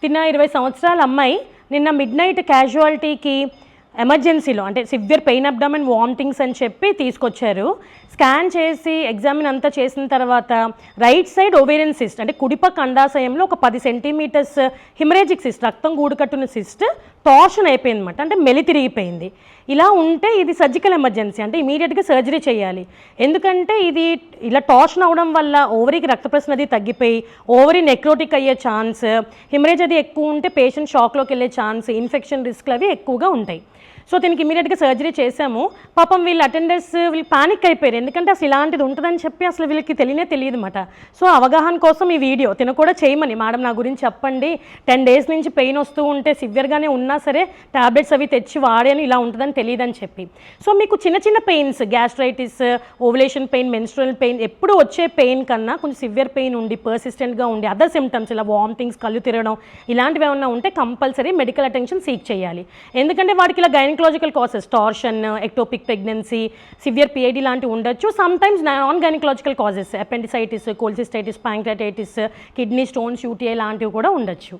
తిన్న 20 సంవత్సరాల అమ్మాయి నిన్న మిడ్ నైట్ క్యాజువాలిటీకి ఎమర్జెన్సీలో అంటే సివియర్ పెయిన్ అబ్డామెన్ వామిటింగ్స్ అని చెప్పి తీసుకొచ్చారు. స్కాన్ చేసి ఎగ్జామిన్ అంతా చేసిన తర్వాత రైట్ సైడ్ ఓవేరియన్ సిస్ట్ అంటే కుడిపక్క అండాశయంలో ఒక 10 సెంటీమీటర్స్ హిమరేజిక్ సిస్ట్, రక్తం గూడుకట్టున్న సిస్ట్ టార్షన్ అయిపోయింది అనమాట, అంటే మెలి తిరిగిపోయింది. ఇలా ఉంటే ఇది సర్జికల్ ఎమర్జెన్సీ, అంటే ఇమీడియట్గా సర్జరీ చేయాలి. ఎందుకంటే ఇది ఇలా టార్షన్ అవడం వల్ల ఓవరీకి రక్త ప్రసరణ అది తగ్గిపోయి ఓవరీ నెక్రోటిక్ అయ్యే ఛాన్స్, హిమరేజ్ అది ఎక్కువ ఉంటే పేషెంట్ షాక్లోకి వెళ్ళే ఛాన్స్, ఇన్ఫెక్షన్ రిస్క్లు అవి ఎక్కువగా ఉంటాయి. సో దీనికి ఇమీడియట్గా సర్జరీ చేశాము. పాపం వీళ్ళు అటెండర్స్ వీళ్ళు పానిక్ అయిపోయారు, ఎందుకంటే అసలు ఇలాంటిది ఉంటుందని చెప్పి అసలు వీళ్ళకి తెలియదు అనమాట. సో అవగాహన కోసం ఈ వీడియో తిన కూడా చేయమని, మేడం నా గురించి చెప్పండి, 10 డేస్ నుంచి పెయిన్ వస్తూ ఉంటే సివియర్గానే ఉన్నా సరే టాబ్లెట్స్ అవి తెచ్చి వాడాను, ఇలా ఉంటుందని తెలియదని చెప్పి. సో మీకు చిన్న చిన్న pains, gastritis, ovulation pain, menstrual pain, ఎప్పుడు వచ్చే పెయిన్ కన్నా కొంచెం సివియర్ పెయిన్ ఉండి పర్సిస్టెంట్గా ఉండి అదర్ సిమ్టమ్స్ ఇలా వామిటింగ్స్, కళ్ళు తిరగడం ఇలాంటివి ఏమన్నా ఉంటే కంపల్సరీ మెడికల్ అటెన్షన్ సీక్ చేయాలి. ఎందుకంటే వాడికి ఇలా gynaecological cases, torsion, ectopic pregnancy, severe PID లాంటివి ఉండొచ్చు. Sometimes non gynaecological causes, appendicitis, cholecystitis, pancreatitis, kidney stones, UTI లాంటివి కూడా ఉండొచ్చు.